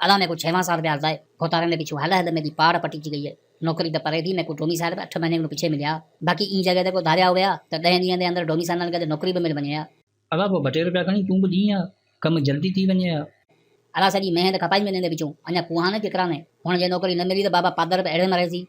अला मेरे को 6वां साल पे आता है घोटाले में पिछू हल हल मेरी पाड़ पटी गई है नौकरी तो परे थी मेरे को डोमिसाइल पे 8 महीने पीछे मिलिया बाकी ई जगह ते को धारिया हो गया तो 10 ॾींहं के अंदर डोमिसाइल के नौकरी पे मिल वञे अला वो 2 रुपया खणी तू भी दी कम जल्दी थी वञे अला सॼी मेहनत खपाई में ने पिछू अञा कुहाने केकरा ने हुन जे नौकरी न मिली तो बाबा पादर पे अड़े मरे सी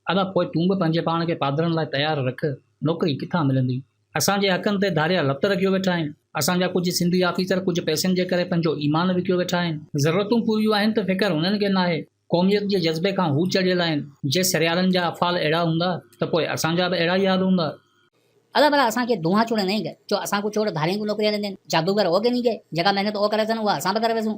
अला पोइ तू भी पंहिंजे पाण खे पादरनि लाइ तयारु रख नौकरी किथां मिलंदी असांजे हक़नि ते धारिया लत रखियो वेठा आहिनि असांजा कुझु सिंधी ऑफिसर कुझु पैसनि जे करे पंहिंजो ईमान विकियो वेठा आहिनि ज़रूरतूं पूरियूं आहिनि त फ़िकर हुननि खे नाहे क़ौमियत जे जज़्बे खां हू चढ़ियल आहिनि जे सिरियालनि जा अफ़ाल अहिड़ा हूंदा त पोइ असांजा बि अहिड़ा ई हाल हूंदा अला भला असांखे धुआं चूड़ नहीं गए जो असां को छोड़ धारियों को नौकरी देंदे जादूगर हो के नहीं गए जगह मेहनत ओ करे सन उहा असां बि करे वेसूं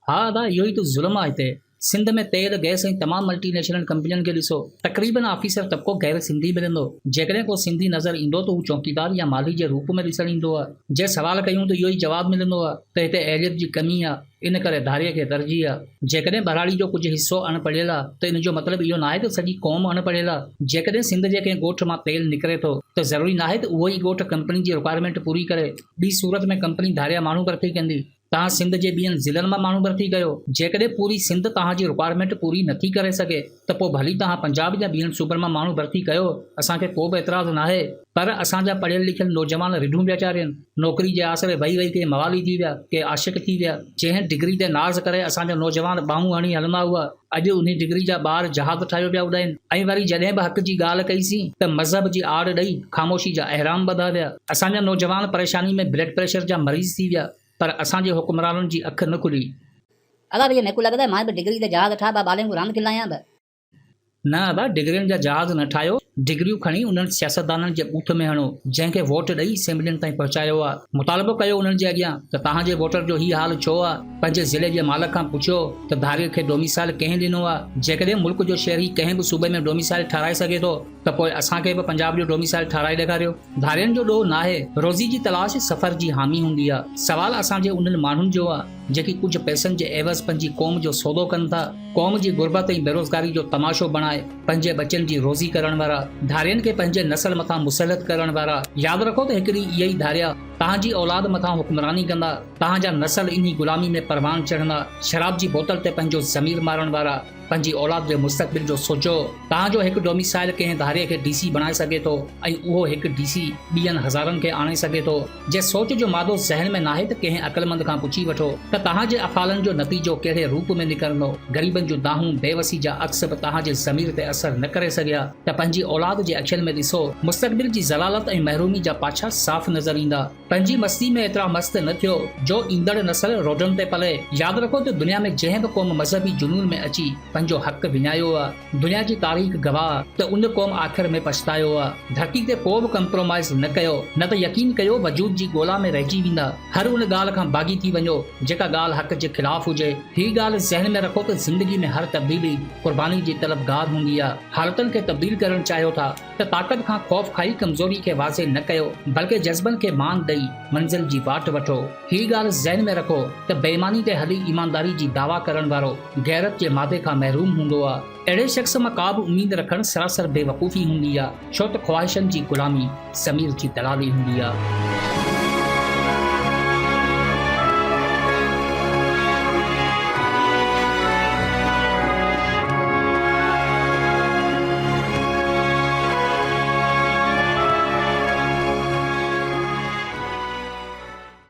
हा अदा इहो ई त ज़ुल्म आहे हिते सिंध में तेल गैस ऐं तमामु मल्टीनेशनल कंपनियुनि खे ॾिसो तक़रीबन ऑफिसर तबिको गैर सिंधी मिलंदो जेकॾहिं को सिंधी नज़र ईंदो त हू चौकीदार या माली जे रूप में ॾिसणु ईंदो आहे जे सवाल कयूं त इहो ई जवाबु मिलंदो आहे त हिते अहलियत जी कमी आहे इन करे धारीअ खे तरजीह आहे जेकॾहिं बराड़ी जो कुझु हिसो अणपढ़ियल आहे त इन जो मतिलबु इहो नाहे त सॼी क़ौम अणपढ़ियल आहे जेकॾहिं सिंध जे कंहिं ॻोठ मां तेल निकिरे थो त ज़रूरी नाहे त उहो ई ॻोठ कंपनी जी रिक्वायरमेंट पूरी करे ॿी सूरत में कंपनी धारिया माण्हू भर्ती कंदी तव्हां सिंध जे ॿियनि ज़िलनि मां माण्हू भर्ती कयो जेकॾहिं पूरी सिंध तव्हांजी रिक्वायरमेंट पूरी नथी करे सघे त पोइ भली तव्हां पंजाब या ॿियनि सूबनि मां माण्हू भर्ती कयो असांखे को बि एतिराज़ु नाहे पर असांजा पढ़ियल लिखियल नौजवान रिढूं पिया चाढ़ियनि नौकरी जे आसरे वेही के मवाली थी विया के आशिक थी विया जंहिं डिग्री ते नाज़ करे असांजा नौजवान ॿाहूं हणी हलंदा हुआ अॼु उन डिग्री जा ॿार जहाज़ ठाहियो पिया उॾाइनि ऐं वरी जॾहिं बि हक़ जी ॻाल्हि कईसीं त मज़हब जी आड़ ॾेई ख़ामोशी जा अहराम ॿधा विया असांजा नौजवान परेशानी में ब्लड प्रेशर जा मरीज़ थी विया पर असांजे हुक्मराननि जी अखि न खुली अला भैया मेरे को लगता है मां भी डिग्री ते जहाज ठा बालें को रांद खिलाया बे न अदा डिग्रियुनि जा जहाज़ न ठाहियो डिग्रियूं खणी उन्हनि सियासतदाननि जे बूथ में हणो जंहिंखे वोट ॾेई असेंबलियुनि ताईं पहुचायो आहे मुतालबो कयो उन्हनि जे अॻियां त तव्हांजे वोटर जो ही हाल छो आहे पंहिंजे ज़िले जे मालिक खां पुछियो त धारीअ खे डोमिसाइल कंहिं ॾिनो आहे जेकॾहिं मुल्क जो शहरी कंहिं बि सूबे में डोमिसाइल ठाराए सघे थो त पोइ असांखे बि पंजाब जो डोमिसाइल ठाराए ॾेखारियो धारियुनि जो ॾोह नाहे रोज़ी जी तलाश सफ़र जी हामी हूंदी आहे सवाल असांजे उन्हनि माण्हुनि जो आहे जेकी कुझु पैसनि जे एवज़ पंहिंजी क़ौम जो सौदो कनि था क़ौम जी गुरबत ऐं बेरोज़गारी जो तमाशो बणाए पंहिंजे बचनि जी रोज़ी करण वारा धारियुनि खे पंहिंजे नसल मथां मुसलत करण वारा यादि रखो त हिकिड़ी इहा ई धारिया तव्हांजी औलाद मथां हुक्मरानी कंदा तव्हांजा नसल इन गुलामी में परवान चढ़ंदा शराब जी बोतल ते पंहिंजो ज़मीर मारण वारा पंहिंजी औलाद जे मुस्तक़बिल जो सोचो तव्हांजो हिकु डोमिसाइल कंहिं धारे खे डीसी बणाए सघे थो ऐं उहो हिकु डीसी ॿियनि हज़ारनि खे आणे सघे थो जे सोच जो मादो ज़हन में नाहे त कंहिं अक़लमंद खां पुछी वठो त तव्हांजे अफ़ालनि जो नतीजो कहिड़े रूप में निकिरंदो ग़रीबनि जूं दाहूं बेवसी जा अक्स बि तव्हांजे ज़मीर ते असर न करे सघिया त पंहिंजी औलाद जे अखियुनि में ॾिसो मुस्तक़बिल जी ज़लालत ऐं महरूमी जा पाछा साफ़ नज़र ईंदा पंहिंजी मस्ती में एतिरा मस्त न थियो जो ईंदड़ नसल रोडनि ते पले यादि रखो त दुनिया में जंहिं बि क़ौम मज़हबी जुनून में अची पंहिंजो हक़ विञायो आहे दुनिया जी तारीख़ गवाह त उन क़ौम आख़िर में पछतायो आहे धरती ते को बि कंप्रोमाइज़ न कयो न त यकीन कयो वजूद जी ॻोल्हा में रहिजी वेंदा हर उन ॻाल्हि खां बाग़ी थी वञो जेका ॻाल्हि हक़ जे ख़िलाफ़ हुजे हीअ ॻाल्हि ज़हन में रखो त ज़िंदगी में हर तब्दीली क़ुर्बानी जी तलबगार हूंदी आहे हालतुनि खे तब्दील करणु चाहियो था त ताक़त खां ख़ौफ़ खाई कमज़ोरी खे वाज़े न कयो बल्कि जज़्बनि खे मान ॾेई मंज़िल जी वाट वठो हीअ ॻाल्हि ज़हन में रखो त बेईमानी ते हली ईमानदारी जी दावा करण वारो गैरत जे मादे खां महरूम हूंदो आहे अहिड़े शख़्स मां का बि उम्मीद रखणु सरासर बेवकूफ़ी हूंदी आहे छो त ख़्वाहिशनि जी ग़ुलामी ज़मीर जी दलाली हूंदी आहे।